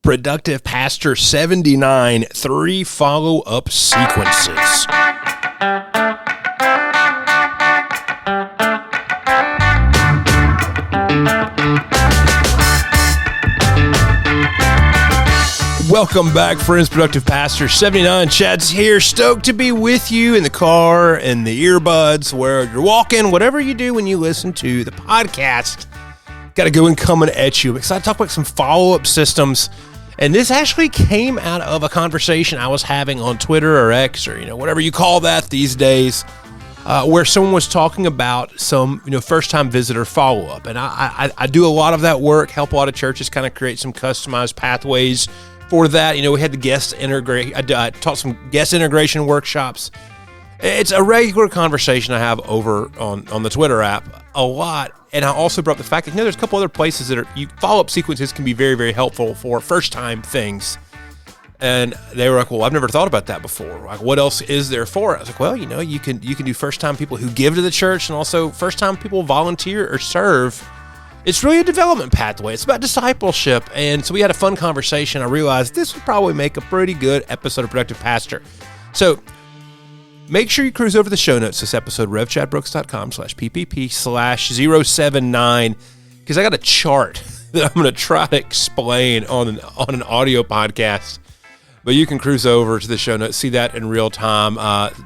Productive Pastor 79, 3 follow-up sequences. Welcome back, friends. Productive Pastor 79, Chad's here. Stoked to be with you in the car and the earbuds, where you're walking, whatever you do when you listen to the podcast. Got to go and coming at you. I'm excited to talk about some follow-up systems. And this actually came out of a conversation I was having on Twitter or X or, whatever you call that these days, where someone was talking about some, first-time visitor follow-up. And I do a lot of that work, help a lot of churches kind of create some customized pathways for that. We had the guest integrate. I taught some guest integration workshops. It's a regular conversation I have over on the Twitter app a lot. And I also brought up the fact that, there's a couple other places that follow-up sequences can be very, very helpful for first-time things. And they were like, well, I've never thought about that before. Like, what else is there for it? I was like, well, you can do first-time people who give to the church and also first-time people volunteer or serve. It's really a development pathway. It's about discipleship. And so we had a fun conversation. I realized this would probably make a pretty good episode of Productive Pastor. So make sure you cruise over the show notes this episode, revchadbrooks.com/PPP/079, because I got a chart that I'm going to try to explain on an audio podcast. But you can cruise over to the show notes, see that in real time.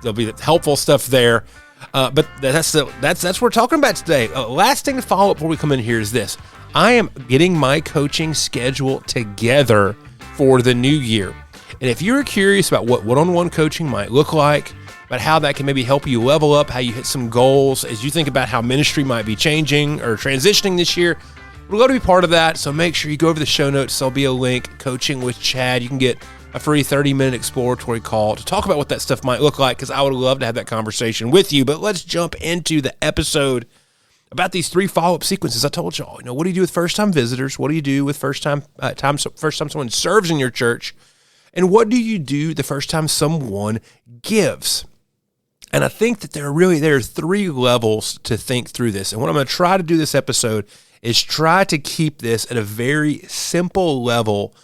There'll be helpful stuff there. But that's what we're talking about today. Last thing to follow up before we come in here is this. I am getting my coaching schedule together for the new year. And if you're curious about what one-on-one coaching might look like, about how that can maybe help you level up, how you hit some goals, as you think about how ministry might be changing or transitioning this year, we're going to be part of that. So make sure you go over the show notes. There'll be a link, Coaching with Chad. You can get a free 30-minute exploratory call to talk about what that stuff might look like, because I would love to have that conversation with you. But let's jump into the episode about these 3 follow-up sequences. I told y'all, what do you do with first-time visitors? What do you do with first time someone serves in your church? And what do you do the first time someone gives? And I think that there are 3 levels to think through this. And what I'm going to try to do this episode is try to keep this at a very simple level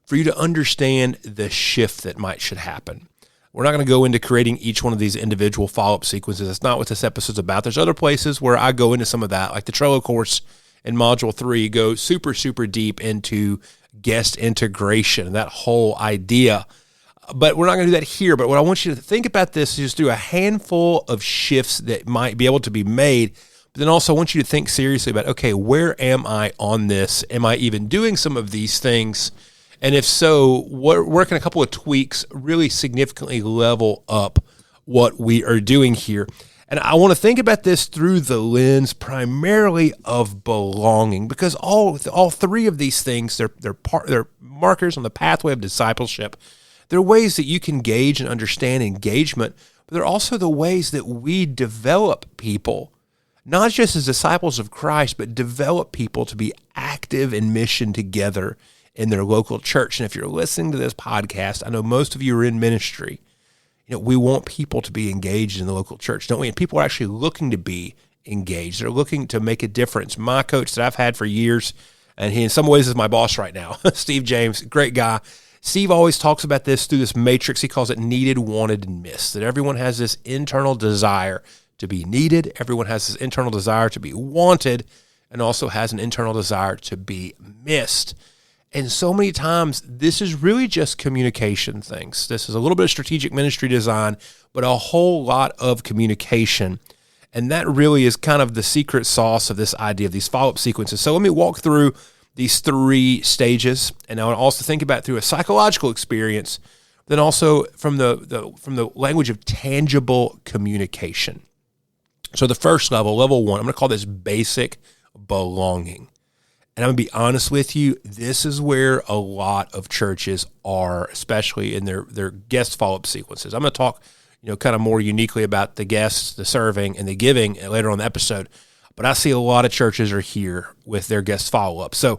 for you to understand the shift that should happen. We're not going to go into creating each one of these individual follow-up sequences. That's not what this episode's about. There's other places where I go into some of that, like the Trello course in Module 3, go super, super deep into guest integration, that whole idea. But we're not going to do that here. But what I want you to think about this is just do a handful of shifts that might be able to be made. But then also I want you to think seriously about, okay, where am I on this? Am I even doing some of these things? And if so, where can a couple of tweaks really significantly level up what we are doing here? And I want to think about this through the lens primarily of belonging, because all 3 of these things, they're markers on the pathway of discipleship. There are ways that you can gauge and understand engagement, but there are also the ways that we develop people, not just as disciples of Christ, but develop people to be active in mission together in their local church. And if you're listening to this podcast, I know most of you are in ministry. We want people to be engaged in the local church, don't we? And people are actually looking to be engaged. They're looking to make a difference. My coach that I've had for years, and he in some ways is my boss right now, Steve James, great guy. Steve always talks about this through this matrix. He calls it needed, wanted, and missed, that everyone has this internal desire to be needed. Everyone has this internal desire to be wanted, and also has an internal desire to be missed. And so many times, this is really just communication things. This is a little bit of strategic ministry design, but a whole lot of communication. And that really is kind of the secret sauce of this idea of these follow-up sequences. So let me walk through these 3 stages, and I want to also think about it through a psychological experience, then also from the language of tangible communication. So the first level 1, I'm going to call this basic belonging. And I'm going to be honest with you, this is where a lot of churches are, especially in their guest follow-up sequences. I'm going to talk, kind of more uniquely about the guests, the serving, and the giving later on in the episode. But I see a lot of churches are here with their guest follow-up. So,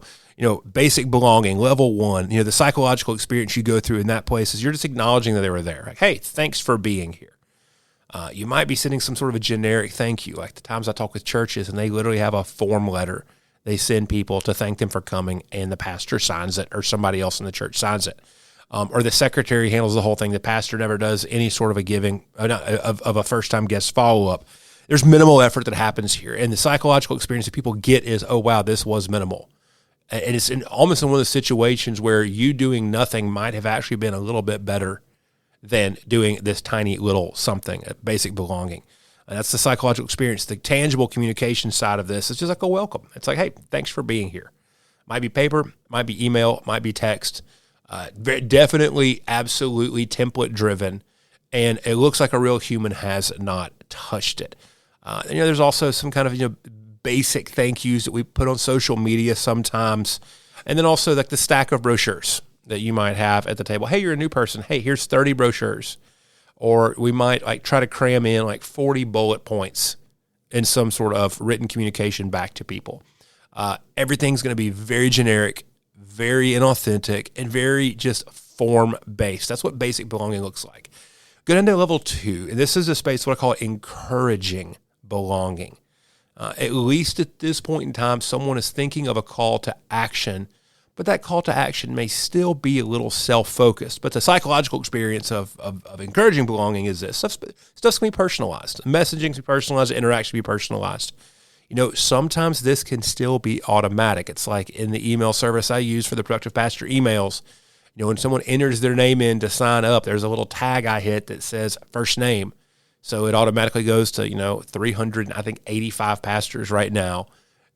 basic belonging, level 1, the psychological experience you go through in that place is you're just acknowledging that they were there. Like, hey, thanks for being here. You might be sending some sort of a generic thank you, like the times I talk with churches and they literally have a form letter they send people to thank them for coming, and the pastor signs it, or somebody else in the church signs it. Or the secretary handles the whole thing. The pastor never does any sort of a giving of a first-time guest follow-up. There's minimal effort that happens here. And the psychological experience that people get is, oh, wow, this was minimal. And it's almost in one of the situations where you doing nothing might have actually been a little bit better than doing this tiny little something, a basic belonging. And that's the psychological experience. The tangible communication side of this is just like a welcome. It's like, hey, thanks for being here. Might be paper, might be email, might be text. Definitely, absolutely template driven. And it looks like a real human has not touched it. There's also some kind of, basic thank yous that we put on social media sometimes. And then also like the stack of brochures that you might have at the table. Hey, you're a new person. Hey, here's 30 brochures. Or we might like try to cram in like 40 bullet points in some sort of written communication back to people. Everything's going to be very generic, very inauthentic, and very just form-based. That's what basic belonging looks like. Go down to level 2, and this is a space what I call encouraging belonging. At least at this point in time, someone is thinking of a call to action, but that call to action may still be a little self-focused. But the psychological experience of encouraging belonging is this. Stuff's going to be personalized. Messaging can be personalized. Interaction can be personalized. Sometimes this can still be automatic. It's like in the email service I use for the Productive Pastor emails. When someone enters their name in to sign up, there's a little tag I hit that says first name. So it automatically goes to, 385 pastors right now,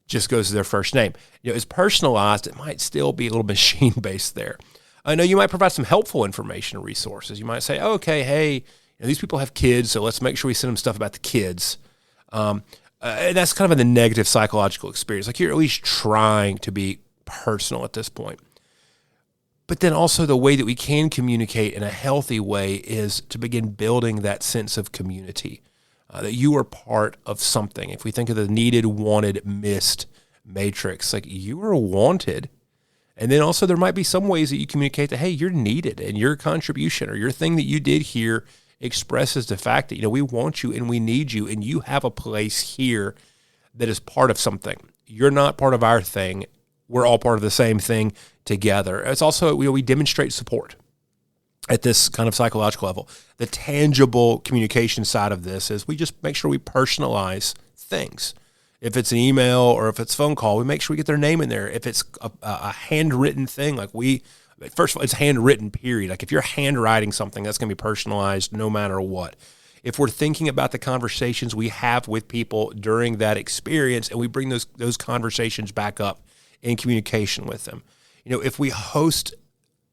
just goes to their first name. It's personalized. It might still be a little machine-based there. I know you might provide some helpful information and resources. You might say, okay, hey, these people have kids, so let's make sure we send them stuff about the kids. And that's kind of the negative psychological experience. Like you're at least trying to be personal at this point. But then also the way that we can communicate in a healthy way is to begin building that sense of community, that you are part of something. If we think of the needed, wanted, missed matrix, like you are wanted. And then also there might be some ways that you communicate that, hey, you're needed, and your contribution or your thing that you did here expresses the fact that, we want you and we need you, and you have a place here that is part of something. You're not part of our thing. We're all part of the same thing together. It's also, we demonstrate support at this kind of psychological level. The tangible communication side of this is we just make sure we personalize things. If it's an email or if it's a phone call, we make sure we get their name in there. If it's a handwritten thing, first of all, it's handwritten, period. Like if you're handwriting something, that's going to be personalized no matter what. If we're thinking about the conversations we have with people during that experience, and we bring those conversations back up in communication with them. If we host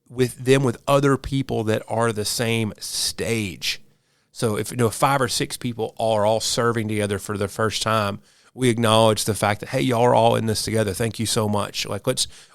with them with other people that are the same stage. So if 5 or 6 people are all serving together for the first time, we acknowledge the fact that, hey, y'all are all in this together. Thank you so much. Like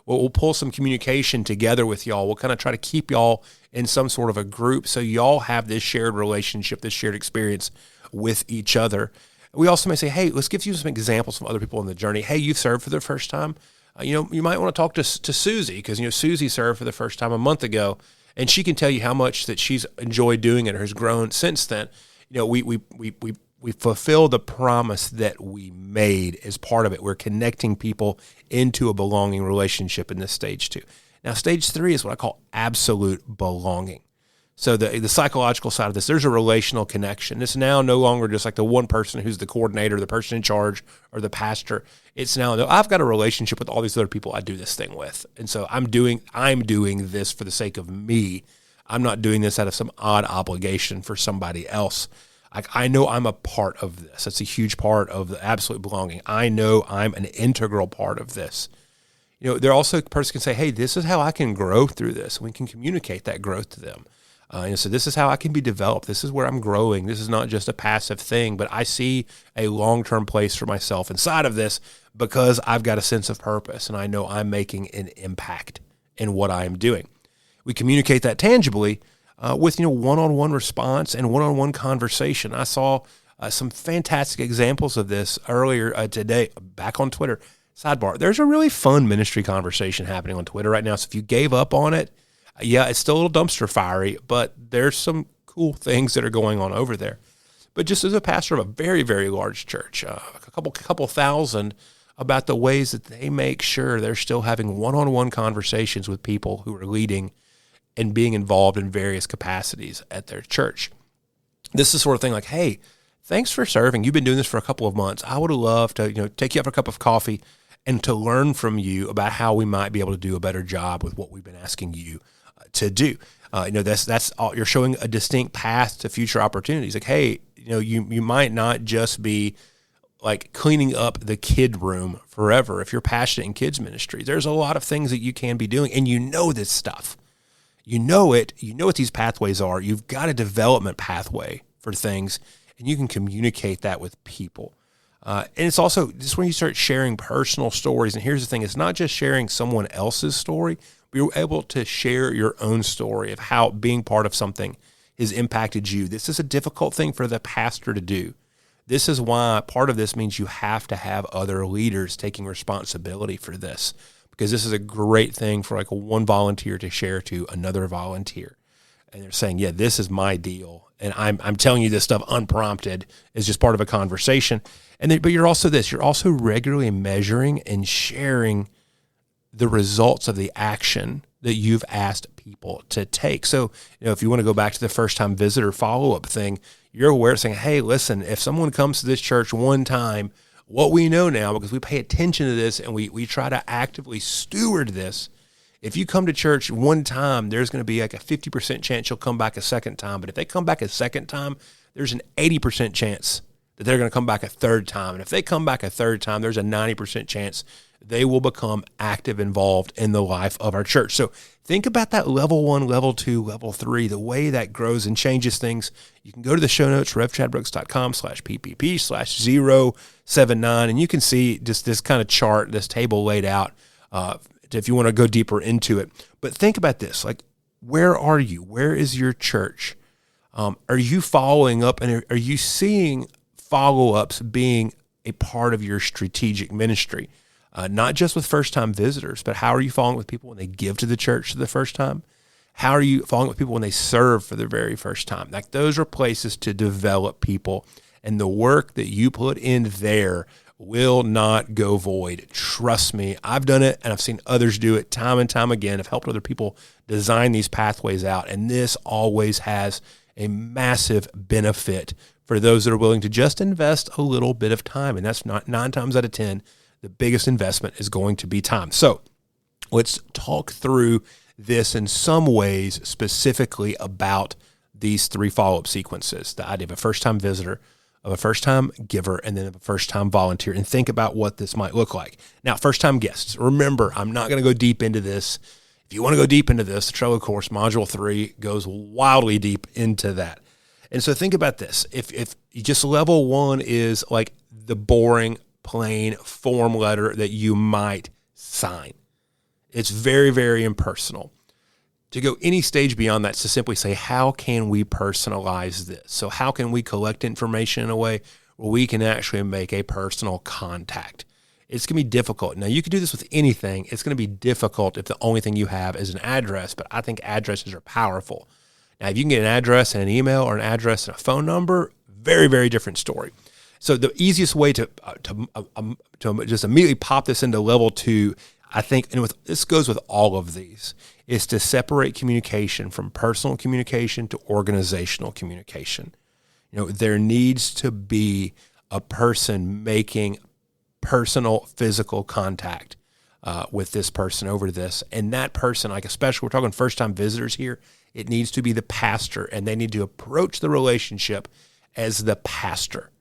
we'll pull some communication together with y'all. We'll kind of try to keep y'all in some sort of a group so y'all have this shared relationship, this shared experience with each other. We also may say, hey, let's give you some examples from other people in the journey. Hey, you've served for the first time. You might want to talk to Susie because, Susie served for the first time a month ago, and she can tell you how much that she's enjoyed doing it or has grown since then. We fulfill the promise that we made as part of it. We're connecting people into a belonging relationship in this stage 2. Now, stage 3 is what I call absolute belonging. So the psychological side of this, there's a relational connection. It's now no longer just like the one person who's the coordinator, the person in charge, or the pastor. It's now, I've got a relationship with all these other people I do this thing with. And so I'm doing this for the sake of me. I'm not doing this out of some odd obligation for somebody else. I know I'm a part of this. That's a huge part of the absolute belonging. I know I'm an integral part of this. There also a person can say, hey, this is how I can grow through this. And we can communicate that growth to them. So this is how I can be developed. This is where I'm growing. This is not just a passive thing, but I see a long-term place for myself inside of this because I've got a sense of purpose and I know I'm making an impact in what I am doing. We communicate that tangibly with one-on-one response and one-on-one conversation. I saw some fantastic examples of this earlier today back on Twitter. Sidebar, there's a really fun ministry conversation happening on Twitter right now. So if you gave up on it, yeah, it's still a little dumpster fiery, but there's some cool things that are going on over there. But just as a pastor of a very, very large church, a couple thousand, about the ways that they make sure they're still having one-on-one conversations with people who are leading and being involved in various capacities at their church. This is the sort of thing like, hey, thanks for serving. You've been doing this for a couple of months. I would have loved to, take you out for a cup of coffee and to learn from you about how we might be able to do a better job with what we've been asking you to do. That's all. You're showing a distinct path to future opportunities. Like, hey, you might not just be like cleaning up the kid room forever. If you're passionate in kids ministry, there's a lot of things that you can be doing, and this stuff. You know it. You know what these pathways are. You've got a development pathway for things, and you can communicate that with people. And it's also just when you start sharing personal stories. And here's the thing: it's not just sharing someone else's story, but you're able to share your own story of how being part of something has impacted you. This is a difficult thing for the pastor to do. This is why part of this means you have to have other leaders taking responsibility for this, because this is a great thing for like one volunteer to share to another volunteer. And they're saying, yeah, this is my deal. And I'm telling you this stuff unprompted is just part of a conversation. But you're also regularly measuring and sharing the results of the action that you've asked people to take. So, if you want to go back to the first time visitor follow-up thing, you're aware of saying, hey, listen, if someone comes to this church one time, what we know now, because we pay attention to this and we try to actively steward this, if you come to church one time, there's going to be like a 50% chance you'll come back a second time. But if they come back a second time, there's an 80% chance that they're going to come back a third time. And if they come back a third time, there's a 90% chance they will become active, involved in the life of our church. So think about that level 1, level 2, level 3, the way that grows and changes things. You can go to the show notes, revchadbrooks.com/PPP/079, and you can see just this kind of chart, this table laid out if you want to go deeper into it. But think about this, like, where are you? Where is your church? Are you following up, and are you seeing follow-ups being a part of your strategic ministry? Not just with first-time visitors, but how are you following with people when they give to the church for the first time? How are you following with people when they serve for the very first time? Like, those are places to develop people, and the work that you put in there will not go void. Trust me, I've done it, and I've seen others do it time and time again. I've helped other people design these pathways out, and this always has a massive benefit for those that are willing to just invest a little bit of time, and that's not 9 times out of 10. The biggest investment is going to be time. So let's talk through this in some ways, specifically about these 3 follow-up sequences, the idea of a first-time visitor, of a first-time giver, and then of a first-time volunteer, and think about what this might look like. Now, first-time guests. Remember, I'm not going to go deep into this. If you want to go deep into this, the Trello course, Module 3, goes wildly deep into that. And so think about this. If just level 1 is like the boring, plain form letter that you might sign. It's very, very impersonal. To go any stage beyond that is to simply say, how can we personalize this? So how can we collect information in a way where we can actually make a personal contact? It's going to be difficult. Now, you can do this with anything. It's going to be difficult if the only thing you have is an address, but I think addresses are powerful. Now, if you can get an address and an email, or an address and a phone number, very, very different story. So the easiest way to just immediately pop this into level 2, I think, and this goes with all of these, is to separate communication from personal communication to organizational communication. There needs to be a person making personal, physical contact with this person over this, and that person, like, especially we're talking first-time visitors here, it needs to be the pastor, and they need to approach the relationship as the pastor.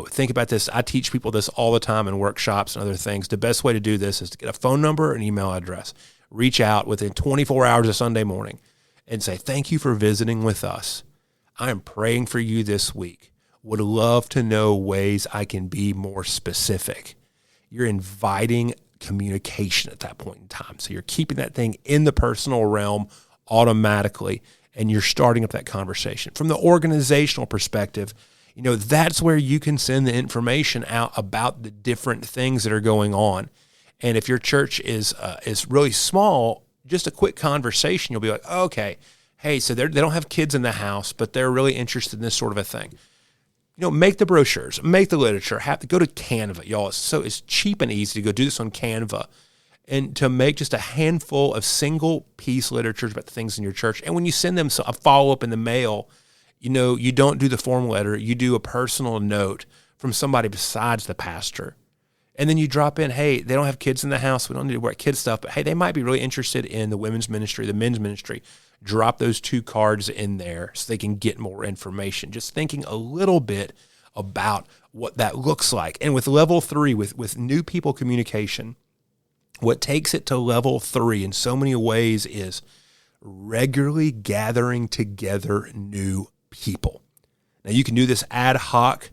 Think about this. I teach people this all the time in workshops and other things. The best way to do this is to get a phone number and email address. Reach out within 24 hours of Sunday morning and say, thank you for visiting with us. I am praying for you this week. Would love to know ways I can be more specific. You're inviting communication at that point in time. So you're keeping that thing in the personal realm automatically, and you're starting up that conversation. From the organizational perspective, that's where you can send the information out about the different things that are going on. And if your church is really small, just a quick conversation, you'll be like, okay, hey, so they don't have kids in the house, but they're really interested in this sort of a thing. make the brochures, make the literature, have to go to Canva, y'all. It's cheap and easy to go do this on Canva and to make just a handful of single piece literatures about the things in your church. And when you send them a follow-up in the mail, you don't do the form letter, you do a personal note from somebody besides the pastor. And then you drop in, hey, they don't have kids in the house. We don't need to worry kid stuff, but hey, they might be really interested in the women's ministry, the men's ministry. Drop those 2 cards in there so they can get more information. Just thinking a little bit about what that looks like. And with level 3, with new people communication, what takes it to level 3 in so many ways is regularly gathering together new people. Now you can do this ad hoc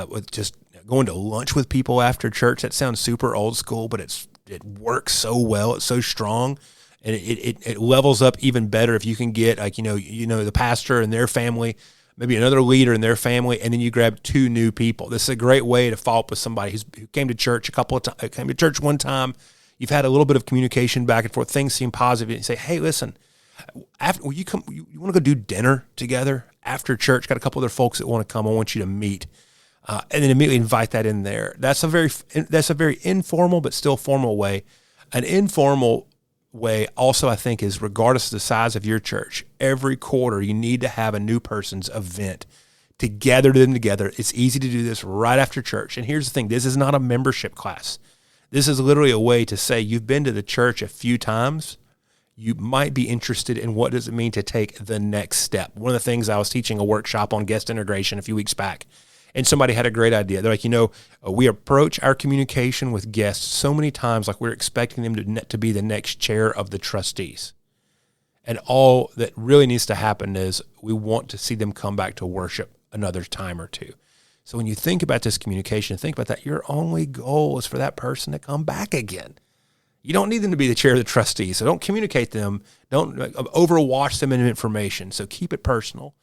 with just going to lunch with people after church. That sounds super old school, but it works so well. It's so strong. And it levels up even better if you can get the pastor and their family, maybe another leader in their family, and then you grab 2 new people. This is a great way to follow up with somebody who came to church came to church one time. You've had a little bit of communication back and forth. Things seem positive, and you say, "Hey, listen, will you come? You want to go do dinner together after church? Got a couple other folks that want to come. I want you to meet." And then immediately invite that in there. That's a very informal but still formal way. An informal way also, I think, is regardless of the size of your church, every quarter you need to have a new person's event to gather them together. It's easy to do this right after church. And here's the thing, this is not a membership class. This is literally a way to say you've been to the church a few times. You might be interested in what does it mean to take the next step. One of the things, I was teaching a workshop on guest integration a few weeks back, and somebody had a great idea. They're like, we approach our communication with guests so many times like we're expecting them to be the next chair of the trustees. And all that really needs to happen is we want to see them come back to worship another time or 2. So when you think about this communication, think about that. Your only goal is for that person to come back again. You don't need them to be the chair of the trustees. So don't communicate them. Don't overwash them in information. So keep it personal.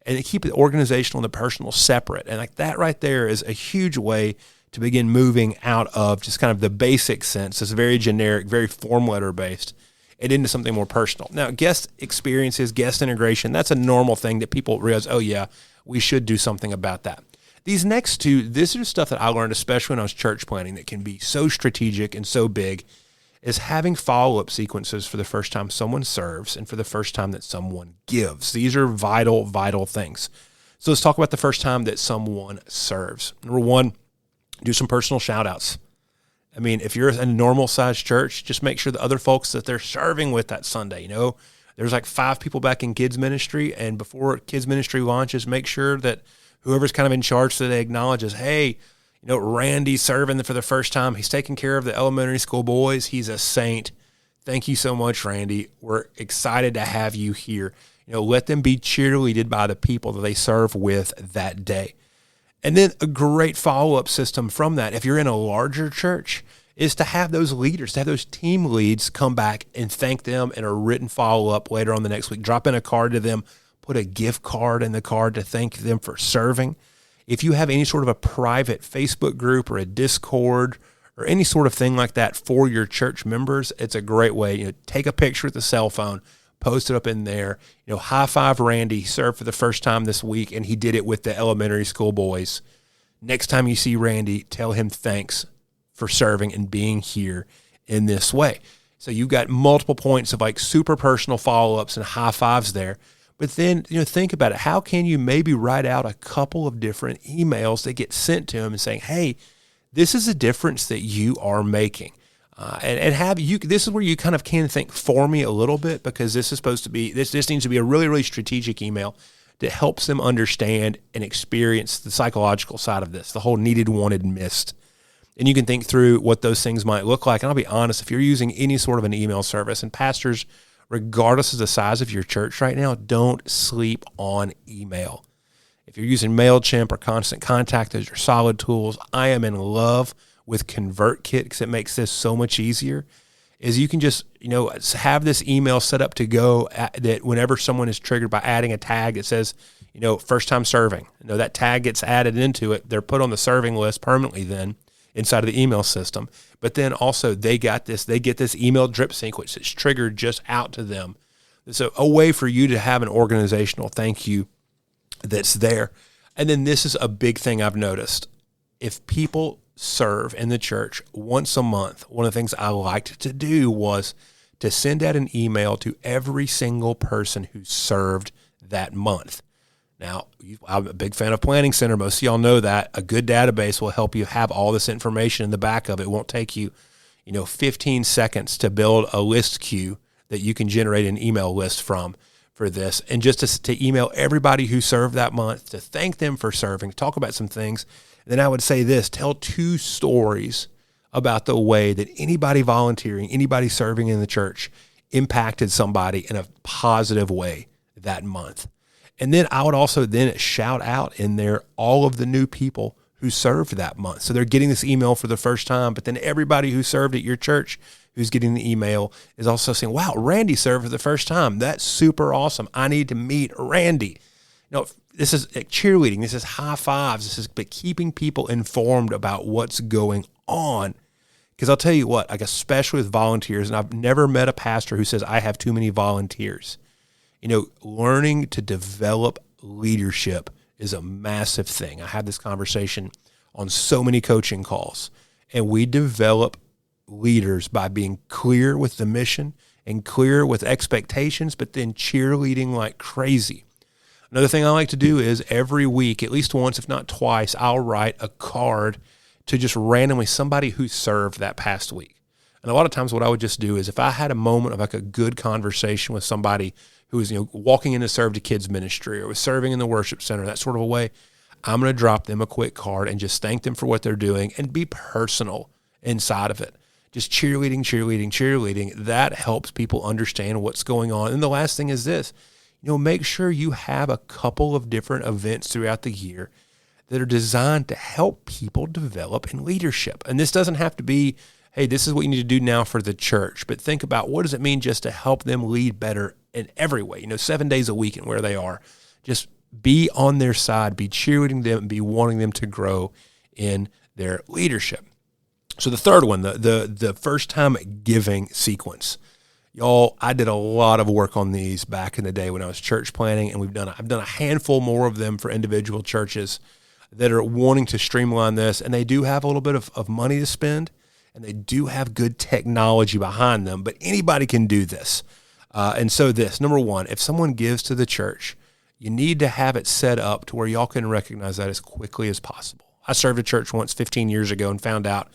And keep the organizational and the personal separate. And like that right there is a huge way to begin moving out of just kind of the basic sense. It's very generic, very form letter based, and into something more personal. Now, guest experiences, guest integration, that's a normal thing that people realize, oh yeah, we should do something about that. These next 2, this is stuff that I learned, especially when I was church planning, that can be so strategic and so big, is having follow-up sequences for the first time someone serves and for the first time that someone gives. These are vital, vital things. So let's talk about the first time that someone serves. Number 1, do some personal shout-outs. I mean, if you're a normal-sized church, just make sure the other folks that they're serving with that Sunday, there's like 5 people back in kids ministry, and before kids ministry launches, make sure that whoever's kind of in charge so they acknowledges, hey, Randy's serving for the first time. He's taking care of the elementary school boys. He's a saint. Thank you so much, Randy. We're excited to have you here. Let them be cheerleaded by the people that they serve with that day. And then a great follow-up system from that, if you're in a larger church, is to have those leaders, to have those team leads come back and thank them in a written follow-up later on the next week. Drop in a card to them, put a gift card in the card to thank them for serving. If you have any sort of a private Facebook group or a Discord or any sort of thing like that for your church members, it's a great way. Take a picture with the cell phone, post it up in there. High five Randy. He served for the first time this week, and he did it with the elementary school boys. Next time you see Randy, tell him thanks for serving and being here in this way. So you've got multiple points of like super personal follow-ups and high fives there. But then, think about it. How can you maybe write out a couple of different emails that get sent to him and saying, hey, this is a difference that you are making. And have you, this is where you kind of can think for me a little bit, because this is supposed to be, this needs to be a really, really strategic email that helps them understand and experience the psychological side of this, the whole needed, wanted, missed. And you can think through what those things might look like. And I'll be honest, if you're using any sort of an email service, and pastors, regardless of the size of your church right now, don't sleep on email. If you're using MailChimp or Constant Contact, those are solid tools. I am in love with ConvertKit because it makes this so much easier. Is you can just, have this email set up to go that whenever someone is triggered by adding a tag that says, first time serving, that tag gets added into it. They're put on the serving list permanently then inside of the email system. But then also they get this email drip sync, which is triggered just out to them. So a way for you to have an organizational thank you that's there. And then this is a big thing I've noticed. If people serve in the church once a month, one of the things I liked to do was to send out an email to every single person who served that month. Now, I'm a big fan of Planning Center. Most of y'all know that. A good database will help you have all this information in the back of it. It won't take you, 15 seconds to build a list queue that you can generate an email list from for this. And just to email everybody who served that month, to thank them for serving, talk about some things. And then I would say this, tell 2 stories about the way that anybody volunteering, anybody serving in the church impacted somebody in a positive way that month. And then I would also then shout out in there all of the new people who served that month. So they're getting this email for the first time, but then everybody who served at your church who's getting the email is also saying, wow, Randy served for the first time. That's super awesome. I need to meet Randy. This is cheerleading. This is high fives. This is keeping people informed about what's going on. Because I'll tell you what, especially with volunteers, and I've never met a pastor who says, I have too many volunteers. Learning to develop leadership is a massive thing. I had this conversation on so many coaching calls, and we develop leaders by being clear with the mission and clear with expectations, but then cheerleading like crazy. Another thing I like to do is every week, at least once, if not twice, I'll write a card to just randomly somebody who served that past week. And a lot of times what I would just do is if I had a moment of a good conversation with somebody who was, walking in to serve to kids ministry or was serving in the worship center, that sort of a way, I'm going to drop them a quick card and just thank them for what they're doing and be personal inside of it. Just cheerleading. That helps people understand what's going on. And the last thing is this, make sure you have a couple of different events throughout the year that are designed to help people develop in leadership. And this doesn't have to be, hey, this is what you need to do now for the church, but think about what does it mean just to help them lead better in every way, 7 days a week and where they are. Just be on their side, be cheerleading them, and be wanting them to grow in their leadership. So the third one, the first time giving sequence. Y'all, I did a lot of work on these back in the day when I was church planning, and I've done a handful more of them for individual churches that are wanting to streamline this, and they do have a little bit of money to spend, and they do have good technology behind them, but anybody can do this. And so number one, if someone gives to the church, you need to have it set up to where y'all can recognize that as quickly as possible. I served a church once 15 years ago and found out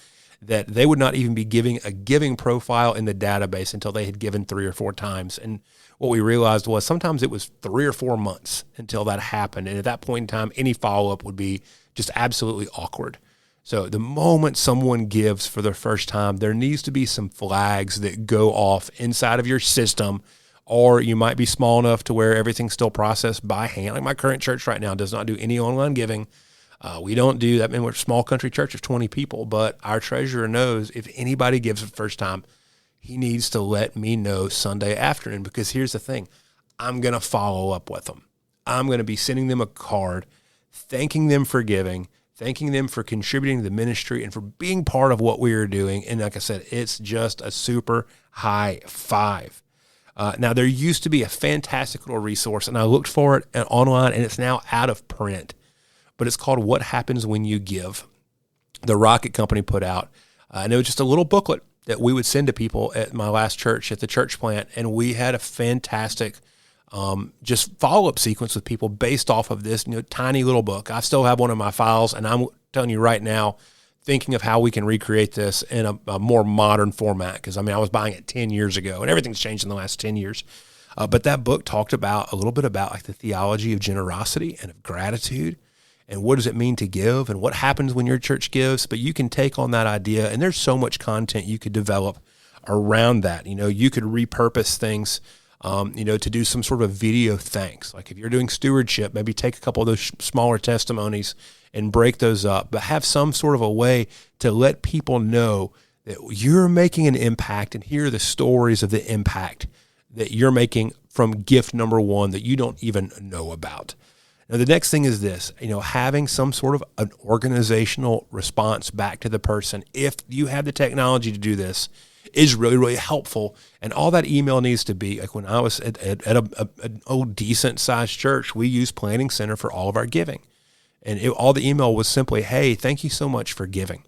that they would not even be giving a giving profile in the database until they had given 3 or 4 times. And what we realized was sometimes it was 3 or 4 months until that happened. And at that point in time, any follow-up would be just absolutely awkward. So the moment someone gives for the first time, there needs to be some flags that go off inside of your system, or you might be small enough to where everything's still processed by hand. Like my current church right now does not do any online giving. We don't do that. I mean, we're a small country church of 20 people, but our treasurer knows if anybody gives for the first time, he needs to let me know Sunday afternoon, because here's the thing. I'm going to follow up with them. I'm going to be sending them a card, thanking them for giving, thanking them for contributing to the ministry and for being part of what we are doing. And like I said, it's just a super high five. Now, there used to be a fantastic little resource, and I looked for it online, and it's now out of print. But it's called What Happens When You Give. The Rocket Company put out. And it was just a little booklet that we would send to people at my last church, at the church plant. And we had a fantastic just follow-up sequence with people based off of this tiny little book. I still have one of my files, and I'm telling you right now, thinking of how we can recreate this in a more modern format. Because, I was buying it 10 years ago, and everything's changed in the last 10 years. But that book talked about a little bit about the theology of generosity and of gratitude. And what does it mean to give, and what happens when your church gives? But you can take on that idea, and there's so much content you could develop around that. You could repurpose things, to do some sort of video thanks. Like if you're doing stewardship, maybe take a couple of those smaller testimonies and break those up, but have some sort of a way to let people know that you're making an impact, and here are the stories of the impact that you're making from gift number one that you don't even know about. Now, the next thing is this, having some sort of an organizational response back to the person, if you have the technology to do this, is really, really helpful. And all that email needs to be, like when I was at an old decent-sized church, we used Planning Center for all of our giving. And all the email was simply, hey, thank you so much for giving.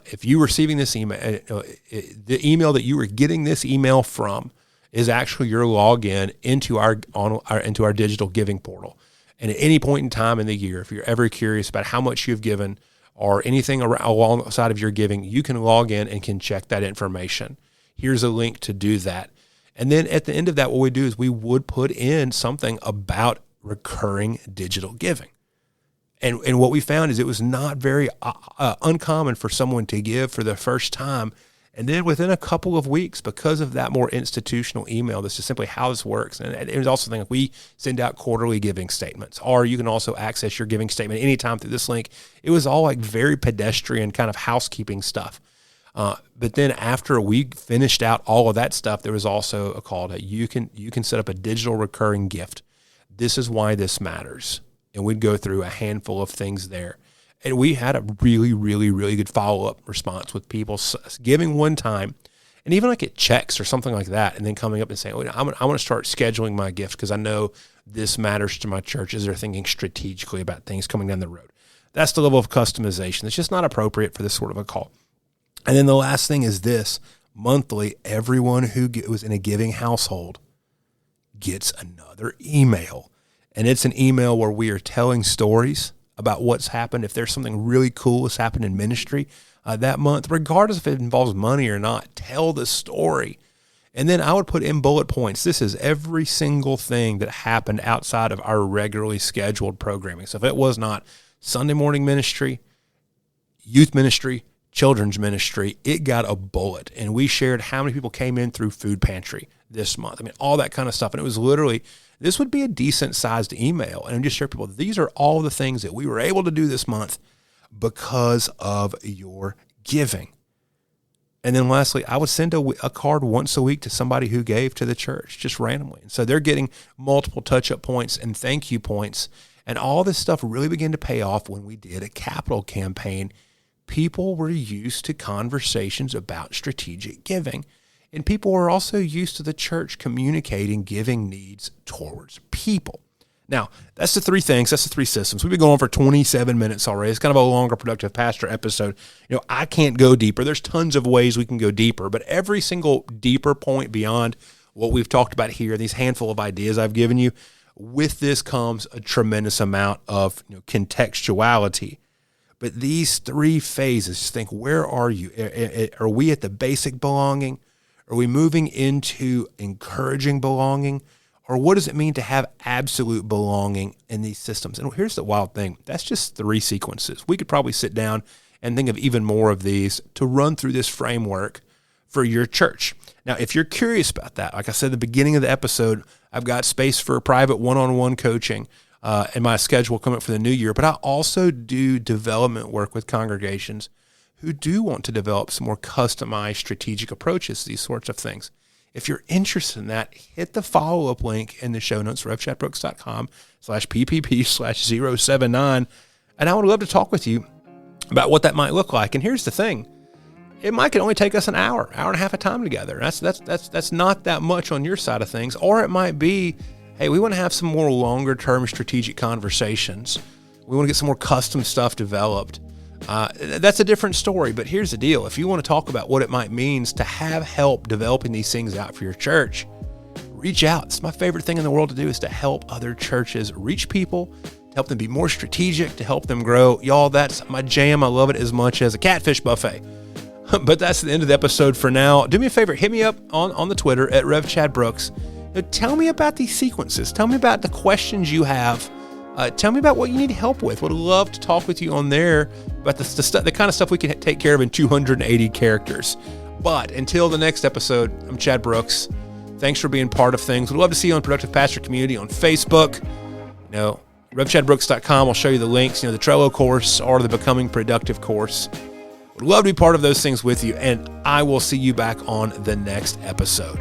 If you receiving this email, the email that you were getting this email from is actually your login into our digital giving portal. And at any point in time in the year, if you're ever curious about how much you've given or anything alongside of your giving, you can log in and can check that information. Here's a link to do that. And then at the end of that, what we do is we would put in something about recurring digital giving. And what we found is it was not very uncommon for someone to give for the first time. And then within a couple of weeks, because of that more institutional email, this is simply how this works. And it was also like we send out quarterly giving statements, or you can also access your giving statement anytime through this link. It was all like very pedestrian kind of housekeeping stuff. But then after we finished out all of that stuff, there was also a call that you can set up a digital recurring gift. This is why this matters. And we'd go through a handful of things there. And we had a really, really, really good follow-up response with people giving one time, and even like at checks or something like that, and then coming up and saying, I want to start scheduling my gifts because I know this matters to my churches. They're thinking strategically about things coming down the road. That's the level of customization. It's just not appropriate for this sort of a call. And then the last thing is this. Monthly, everyone who was in a giving household gets another email. And it's an email where we are telling stories about what's happened. If there's something really cool that's happened in ministry that month, regardless if it involves money or not, tell the story. And then I would put in bullet points. This is every single thing that happened outside of our regularly scheduled programming. So if it was not Sunday morning ministry, youth ministry, children's ministry, it got a bullet. And we shared how many people came in through food pantry this month. I mean, all that kind of stuff. And it was literally, this would be a decent sized email. And I'm just sharing people, these are all the things that we were able to do this month because of your giving. And then lastly, I would send a card once a week to somebody who gave to the church just randomly. And so they're getting multiple touch-up points and thank you points. And all this stuff really began to pay off when we did a capital campaign. People were used to conversations about strategic giving. And people were also used to the church communicating giving needs towards people. Now, that's the three things. That's the three systems. We've been going for 27 minutes already. It's kind of a longer, productive pastor episode. I can't go deeper. There's tons of ways we can go deeper, but every single deeper point beyond what we've talked about here, these handful of ideas I've given you, with this comes a tremendous amount of contextuality. But these three phases, just think, where are you? Are we at the basic belonging? Are we moving into encouraging belonging? Or what does it mean to have absolute belonging in these systems? And here's the wild thing. That's just three sequences. We could probably sit down and think of even more of these to run through this framework for your church. Now, if you're curious about that, like I said at the beginning of the episode, I've got space for private one-on-one coaching in my schedule coming up for the new year. But I also do development work with congregations who do want to develop some more customized strategic approaches to these sorts of things. If you're interested in that, hit the follow-up link in the show notes, revchatbrooks.com/PPP/079. And I would love to talk with you about what that might look like. And here's the thing. It might only take us an hour and a half of time together. That's not that much on your side of things. Or it might be, hey, we want to have some more longer-term strategic conversations. We want to get some more custom stuff developed. That's a different story, but here's the deal. If you want to talk about what it might mean to have help developing these things out for your church, reach out. It's my favorite thing in the world to do is to help other churches reach people, to help them be more strategic, to help them grow. Y'all, that's my jam. I love it as much as a catfish buffet. But that's the end of the episode for now. Do me a favor, hit me up on the Twitter at RevChadBrooks. Tell me about these sequences. Tell me about the questions you have. Tell me about what you need help with. Would love to talk with you on there about the kind of stuff we can take care of in 280 characters. But until the next episode, I'm Chad Brooks. Thanks for being part of things. We'd love to see you on Productive Pastor Community on Facebook. RevChadBrooks.com. I'll show you the links, the Trello course or the Becoming Productive course. Would love to be part of those things with you, and I will see you back on the next episode.